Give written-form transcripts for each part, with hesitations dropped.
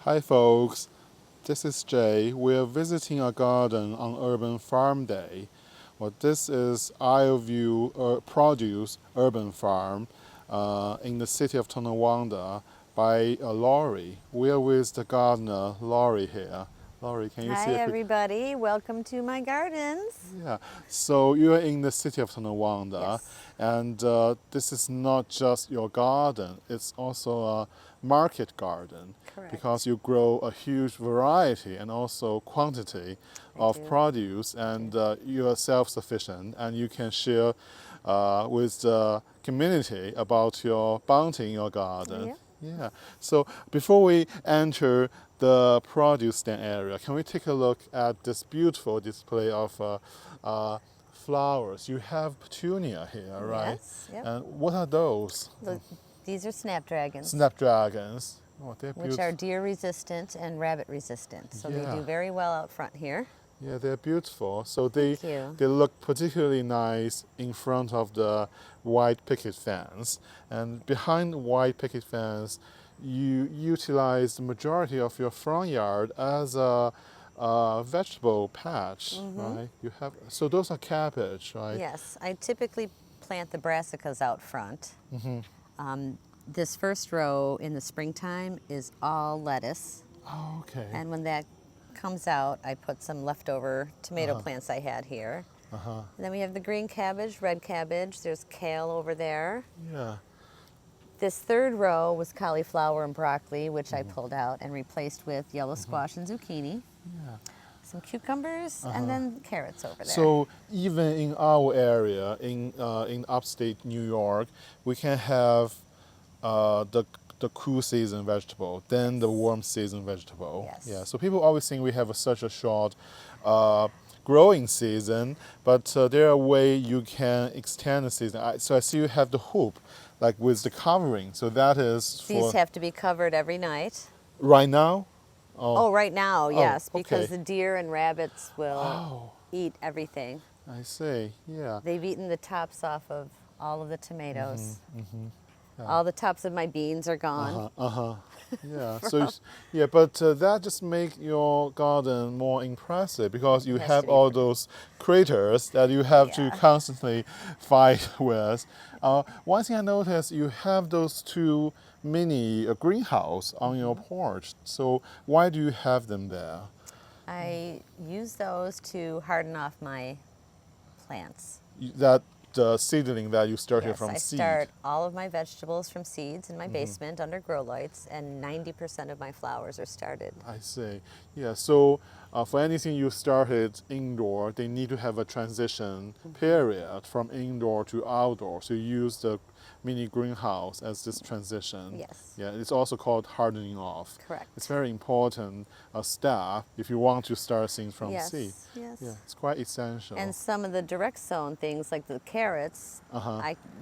Hi folks, this is Jay. We're visiting a garden on Urban Farm Day. Well, this is Isleview Produce Urban Farm in the city of Tonawanda by Laurie. We're with the gardener Laurie here. Laurie, can you see Hi if we... everybody, welcome to my gardens. Yeah, so you're in the city of Tonawanda, Yes, and this is not just your garden, it's also a market garden because correct. you grow a huge variety and also quantity I of do. produce, and you are self-sufficient and you can share with the community about your bounty in your garden. Yeah. Yeah, so before we enter the produce stand area, can we take a look at this beautiful display of flowers? You have petunia here, right? Yes, yep. And what are those? These are snapdragons, Snapdragons. Oh, they're which are beautiful. deer resistant and rabbit resistant. So they Yeah, do very well out front here. yeah, they're beautiful. So Thank you. they look particularly nice in front of the white picket fence. And behind the white picket fence, you utilize the majority of your front yard as a vegetable patch, right? You have, so those are cabbage, right? Yes, I typically plant the brassicas out front. This first row in the springtime is all lettuce. Oh, okay. And when that comes out, I put some leftover tomato plants I had here. And then we have the green cabbage, red cabbage. There's kale over there. Yeah. This third row was cauliflower and broccoli, which I pulled out and replaced with yellow squash and zucchini. Yeah. Some cucumbers, and then carrots over there. So even in our area, in upstate New York, we can have the cool season vegetable, then the warm season vegetable. Yes. Yeah. So people always think we have such a short growing season, but there are ways you can extend the season. So I see you have the hoop, like with the covering. So that is for These have to be covered every night. right now. Oh, right now, yes, because okay. the deer and rabbits will Oh, eat everything. I see. Yeah. They've eaten the tops off of all of the tomatoes. Yeah. All the tops of my beans are gone. Yeah. So yeah, but that just make your garden more impressive because you It has have to be all those critters that you have to Yeah. constantly fight with. One thing I noticed, you have those two mini greenhouse on your porch. So why do you have them there? I use those to harden off my plants. That the seedling that you started Yes, from I seed. start all of my vegetables from seeds in my basement under grow lights, and 90% of my flowers are started. I see. Yeah. So for anything you started indoor, they need to have a transition period from indoor to outdoor. So you use the mini greenhouse as this transition. Yes. Yeah. It's also called hardening off. Correct. It's very important step if you want to start things from Yes, seed. yes. Yeah. It's quite essential. And some of the direct sown things, like the carrots,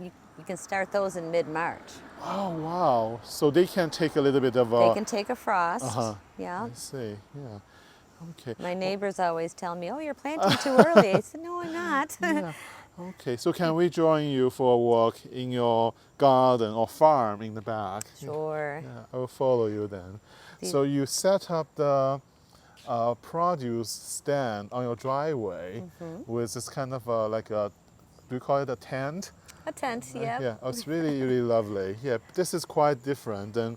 you can start those in mid-March. Oh wow. So they can take a little bit of They a. can take a frost. Yeah. I see. Yeah. Okay. My neighbors always tell me, "Oh, you're planting too early." I said, "No, I'm not." Yeah. Okay, so can we join you for a walk in your garden or farm in the back? Sure. Yeah, I will follow you then. The- So you set up the produce stand on your driveway with this kind of like a, do you call it a tent? A tent, yeah. Yeah, oh, it's really, really lovely. Yeah, this is quite different than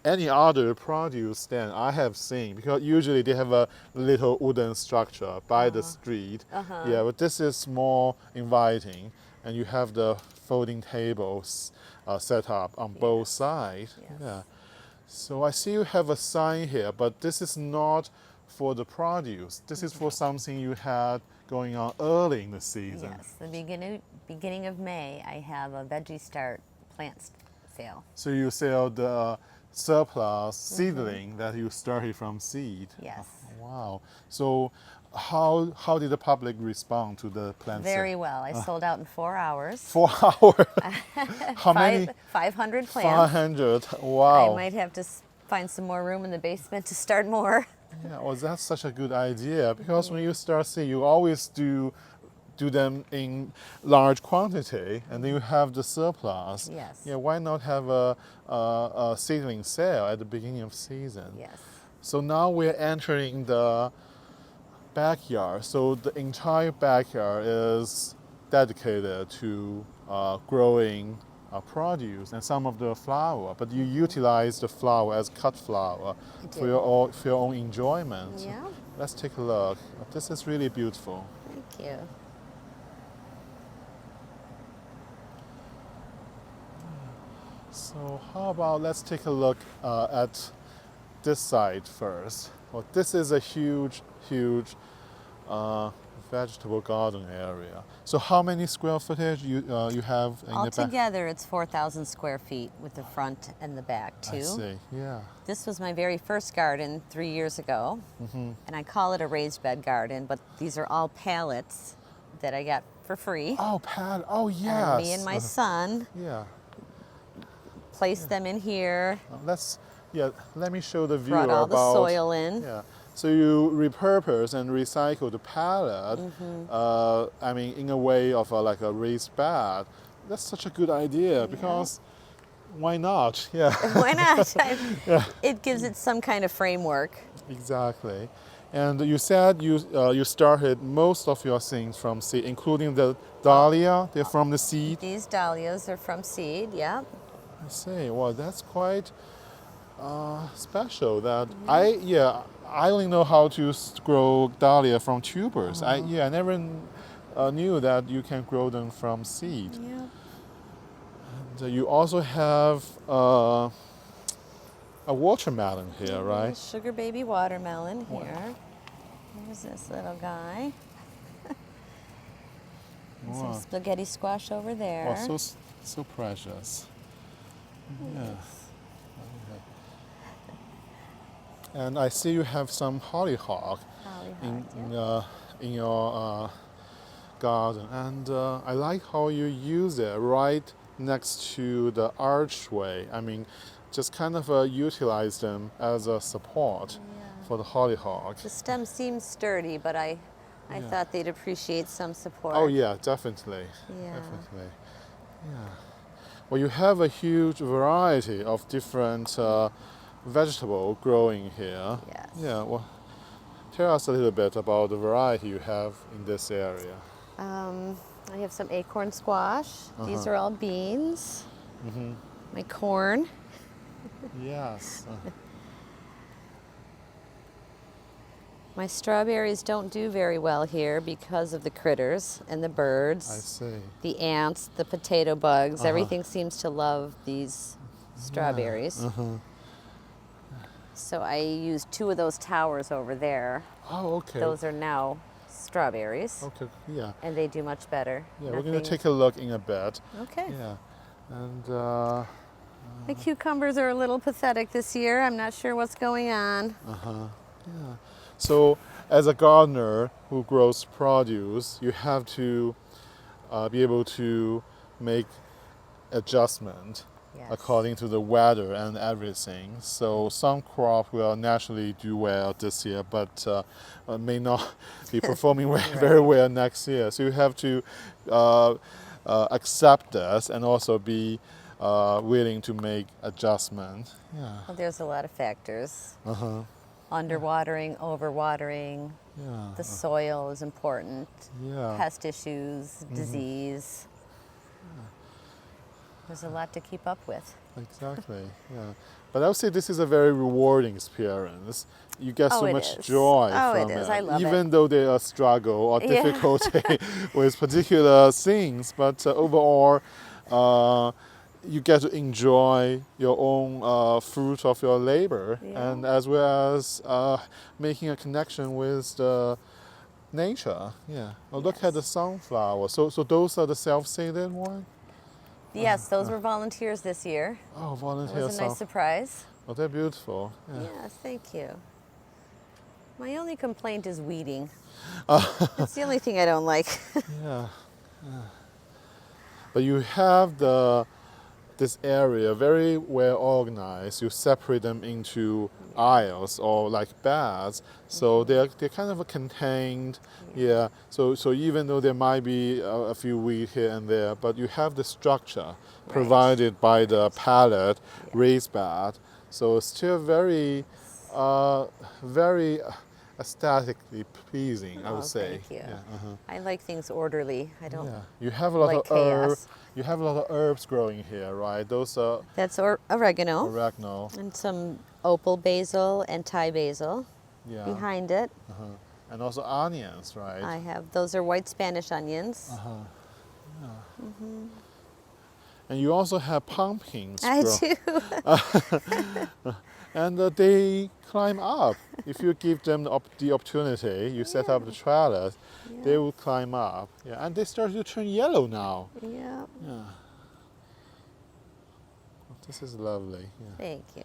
any other produce stand I have seen because usually they have a little wooden structure by the street. Yeah, but this is more inviting, and you have the folding tables set up on both sides. Yes. Yeah. So I see you have a sign here, but this is not for the produce. This is for something you had going on early in the season. Yes, the beginning of May, I have a Veggie Start plant sale. So you sell the surplus seedling that you started from seed. Yes. Wow. So how did the public respond to the plant Very sale? well. I sold out in 4 hours. 4 hours. How many? 500 plants. 500. I Wow. might have to find some more room in the basement to start more. Yeah, well, that's such a good idea because when you start seed, you always do them in large quantity, and then you have the surplus. Yes. Yeah, why not have a seedling sale at the beginning of season? Yes. So now we're entering the backyard. So the entire backyard is dedicated to growing produce and some of the flower, but you utilize the flower as cut flower for your own enjoyment. Yeah. Let's take a look. This is really beautiful. Thank you. So how about let's take a look at this side first. Well, this is a huge vegetable garden area. So how many square footage you have in the back? Altogether, it's 4,000 square feet with the front and the back too. I see. Yeah. This was my very first garden 3 years ago, and I call it a raised bed garden, but these are all pallets that I got for free. Oh, pad. Oh, yes. And me and my son Yeah. placed them in here, Let me show the viewer brought all the about soil in. Yeah. So you repurpose and recycle the pallet. I mean, in a way of like a raised bed. That's such a good idea because why not? Yeah. Why not? It gives it some kind of framework. Exactly. And you said you started most of your things from seed, including the dahlia. They're from the seed. These dahlias are from seed, yeah. I see. Well, that's quite special. That I only know how to grow dahlia from tubers. I never knew that you can grow them from seed. Yeah. And you also have a watermelon here, right? Sugar baby watermelon here. Here's this little guy. And some spaghetti squash over there. Oh, so precious. Yeah. And I see you have some hollyhock in your garden, and I like how you use it right next to the archway. I mean, just kind of utilize them as a support for the hollyhock. The stem seems sturdy, but I thought they'd appreciate some support. Oh yeah, definitely. Yeah. Definitely. Yeah. Well, you have a huge variety of different vegetable growing here. Yes. Yeah. Well, tell us a little bit about the variety you have in this area. I have some acorn squash. These are all beans. My corn. Yes. My strawberries don't do very well here because of the critters and the birds. I see. The ants, the potato bugs. Everything seems to love these strawberries. So I used 2 of those towers over there. Oh, okay. Those are now strawberries. Okay. Yeah. And they do much better. Yeah. We're gonna take a look in a bit. Okay. Yeah. And The cucumbers are a little pathetic this year. I'm not sure what's going on. yeah. So, as a gardener who grows produce, you have to be able to make adjustment according to the weather and everything. So some crop will naturally do well this year, but may not be performing very well next year. So you have to accept this and also be willing to make adjustment. Yeah. Well, there's a lot of factors. Underwatering, overwatering. Yeah. The soil is important. Yeah. Pest issues, disease. There's a lot to keep up with. Exactly. Yeah. But I would say this is a very rewarding experience. You get so much is. joy Oh, from it is. I love even it. though there are struggle or difficulty with particular things. But overall, you get to enjoy your own fruit of your labor, and as well as making a connection with the nature. Yeah. Well, look at the sunflower. So those are the self-seeded ones. Yes, those were volunteers this year. Oh, It volunteer was a nice surprise. Oh, they're beautiful. Yeah. Yes, thank you. My only complaint is weeding. It's the only thing I don't like. Yeah. But you have this area very well organized. You separate them into aisles or like beds, so they're kind of contained. Yeah. So even though there might be a few weeds here and there, but you have the structure provided by the pallet raised bed, so it's still very Very aesthetically pleasing, I Oh, would say. thank you. Yeah, I like things orderly. I don't yeah. You have a lot like of herbs. chaos. You have a lot of herbs growing here, right? Those are That's oregano oregano. and some opal basil and Thai basil Yeah. behind it. And also onions, right? I have, those are white Spanish onions. And you also have pumpkins I grow. do. And they climb up. If you give them the opportunity, you set up the trellis, they will climb up. Yeah, and they start to turn yellow now. Yeah. Yeah. This is lovely. Yeah. Thank you.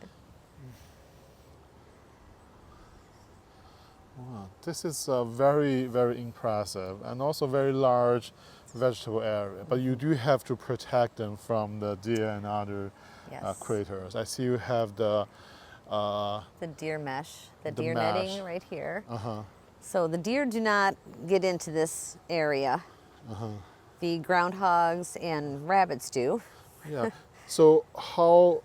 Wow. This is very, very impressive and also very large vegetable area. But you do have to protect them from the deer and other Yes. critters. I see you have the The deer mesh, the The deer mesh. netting right here. uh-huh. So the deer do not get into this area. The groundhogs and rabbits do. Yeah. So how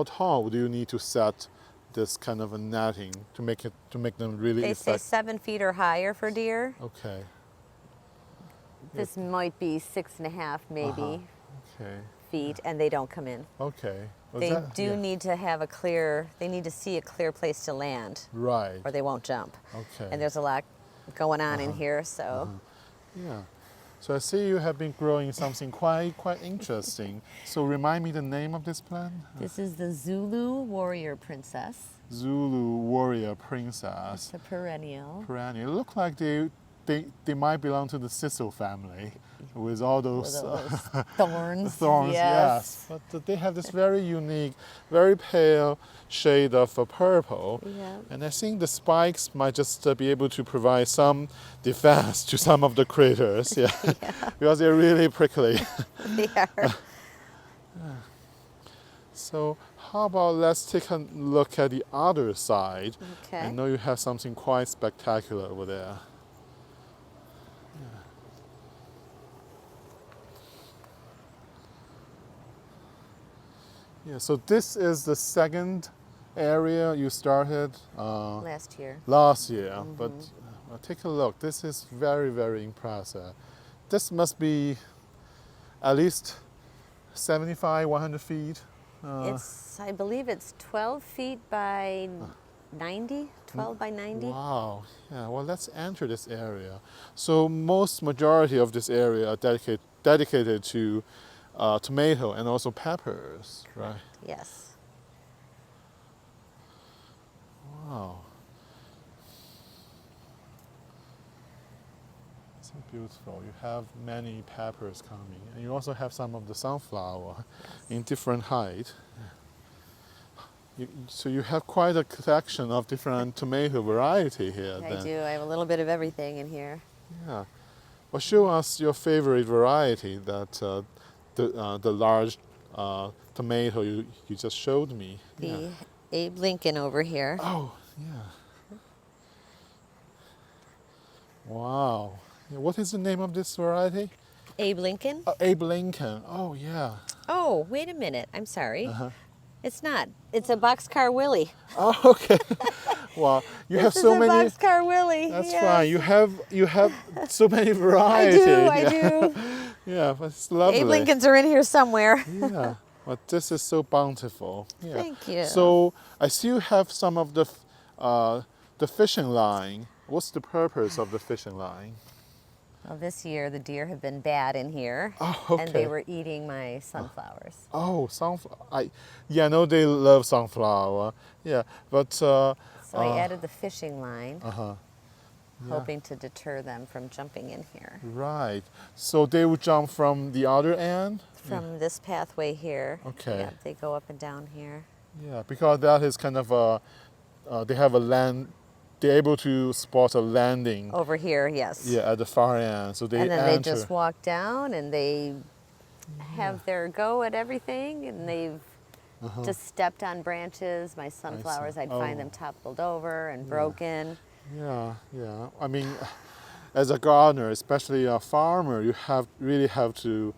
tall do you need to set this kind of a netting to make them really They say effective? 7 feet or higher for deer. Okay. This might be 6.5 maybe Okay. feet, and they don't come in. Okay. Was They that- do yeah. need to have a clear, they need to see a clear place to land Right. or they won't jump. Okay. And there's a lot going on in here, so Yeah. So I see you have been growing something quite interesting. So remind me the name of this plant? this is the Zulu warrior princess. Zulu warrior princess. It's a perennial. Perennial. Look like they might belong to the Sisal family with all those Those thorns. thorns. Yes. But they have this very unique, very pale shade of purple. Yeah. And I think the spikes might just be able to provide some defense to some of the critters. Yeah. Because they're really prickly. They are. So how about let's take a look at the other side. Okay. I know you have something quite spectacular over there. Yeah, so this is the second area you started Last year. last year, but take a look. This is very, very impressive. This must be at least 75, 100 feet. I believe it's 12 feet by 90, 12 by 90. Wow. Yeah. Well, let's enter this area. So majority of this area are dedicated to tomato and also peppers, right? Yes. Wow. So beautiful. You have many peppers coming, and you also have some of the sunflower in different height. So you have quite a collection of different tomato variety here. I then. do. I have a little bit of everything in here. Yeah. Well, show us your favorite variety that the large tomato you just showed me. The Yeah. Abe Lincoln over here. Oh, yeah. Wow. Yeah, what is the name of this variety? Abe Lincoln? Abe Lincoln. Oh, yeah. Oh, wait a minute. I'm sorry. It's not. It's a Boxcar Willie. Oh, okay. Wow. You have so This is a many. Boxcar Willie. That's yes. fine. You have so many I varieties. do. I yeah. do. Yeah, but it's lovely. Abe Lincolns are in here somewhere. Yeah. But this is so bountiful. Yeah. Thank you. So I see you have some of the fishing line. What's the purpose of the fishing line? Well, this year the deer have been bad in here, Oh, okay. and they were eating my sunflowers. Oh, sunflower. I know they love sunflower. Yeah, but So I added the fishing line, yeah. hoping to deter them from jumping in here. Right. So they would jump from the other end. From this pathway here. Okay. Yeah, they go up and down here. Yeah, because that is kind of they have a land. They're able to spot a landing. Over here, yes. Yeah, at the far end. So they And then enter. they just walk down and they have their go at everything, and they've just stepped on branches. My sunflowers, I'd find Oh. them toppled over and broken. Yeah, yeah. I mean, as a gardener, especially a farmer, you really have to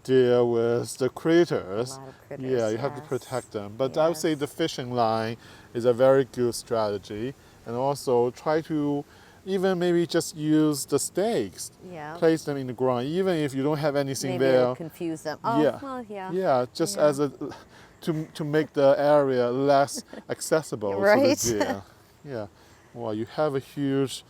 deal with the critters. A lot of critters, Yeah, you have to yes. protect them. But I would say Yes. the fishing line is a very good strategy. And also try to even maybe just use the stakes. Yeah. Place them in the ground, even if you don't have anything Maybe there. it'll confuse them. Oh, Yeah. well, yeah. Yeah, just Yeah. as a to make the area less accessible Right. to the deer. Yeah. Well, you have a huge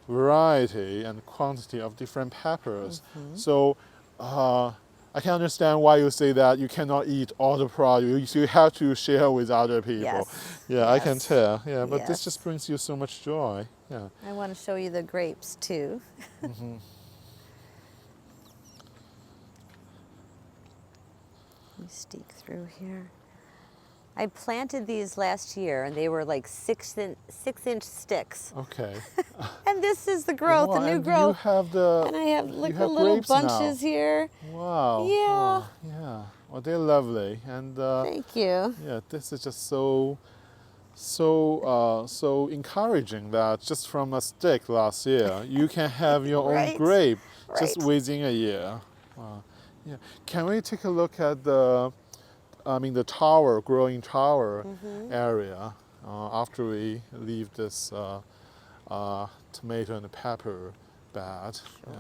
variety and quantity of different peppers. So I can understand why you say that you cannot eat all the produce. You have to share with other people. Yes. Yeah, I can Yes. tell. Yeah, but this Yes. just brings you so much joy. Yeah. I want to show you the grapes too. Let me sneak through here. I planted these last year and they were like 6-inch sticks. Okay. And this is the growth, Wow, the new and growth. you have the And I have you like have the little grapes now. bunches here. Wow. Yeah. Wow, yeah. Well, they're lovely, and Thank you. yeah, this is just so encouraging that just from a stick last year you can have your own Right. grape just Right. within a year. Wow. Yeah. Can we take a look at the the tower, growing tower area after we leave this tomato and pepper bed? Yeah.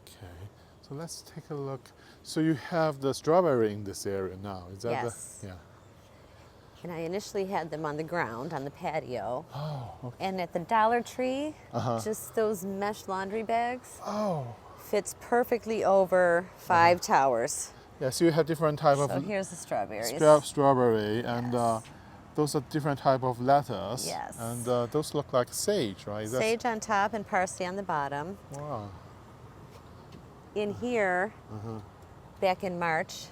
Okay, so let's take a look. So you have the strawberry in this area now, is that Yes. the? Yeah. And I initially had them on the ground on the patio. Oh, okay. And at the Dollar Tree, just those mesh laundry bags Oh, fits perfectly over 5 towers. yeah, so you have different type So of here's the strawberries. strawberry, and Yes. those are different type of lettuce. Yes. And those look like sage, right? Sage on top and parsley on the bottom. Wow. In here, back in March,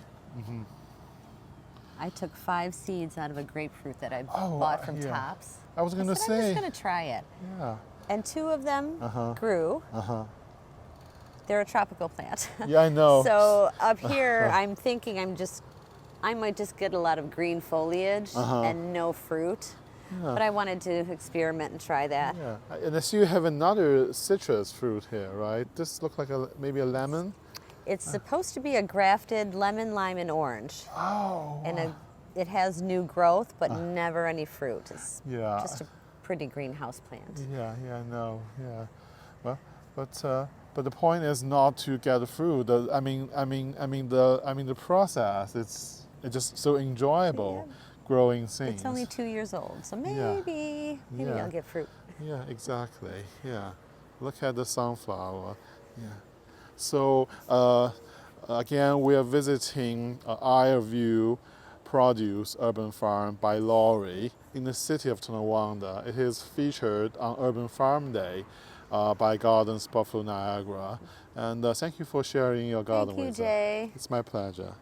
I took 5 seeds out of a grapefruit that I Oh, bought from yeah. Tops. I was I gonna said, I'm say. just going to try it. Yeah. And 2 of them grew. They're a tropical plant. Yeah, I know. So up here, I'm thinking I might just get a lot of green foliage and no fruit. But I wanted to experiment and try that. Yeah, and I see you have another citrus fruit here, right? This looks like maybe a lemon. It's supposed to be a grafted lemon, lime, and orange. Oh. And it has new growth, but never any fruit. It's Yeah. just a pretty greenhouse plant. Yeah, yeah, I know. Yeah. Well, but the point is not to get the fruit. The process. It's just so enjoyable growing things. It's only 2 years old, so Yeah. maybe Yeah. I'll get fruit. Yeah, exactly. Yeah. Look at the sunflower. Yeah. So again, we are visiting Isle View Produce Urban Farm by Laurie in the city of Tonawanda. It is featured on Urban Farm Day by Gardens Buffalo Niagara. And thank you for sharing your garden Thank you, with us. Jay. It's my pleasure.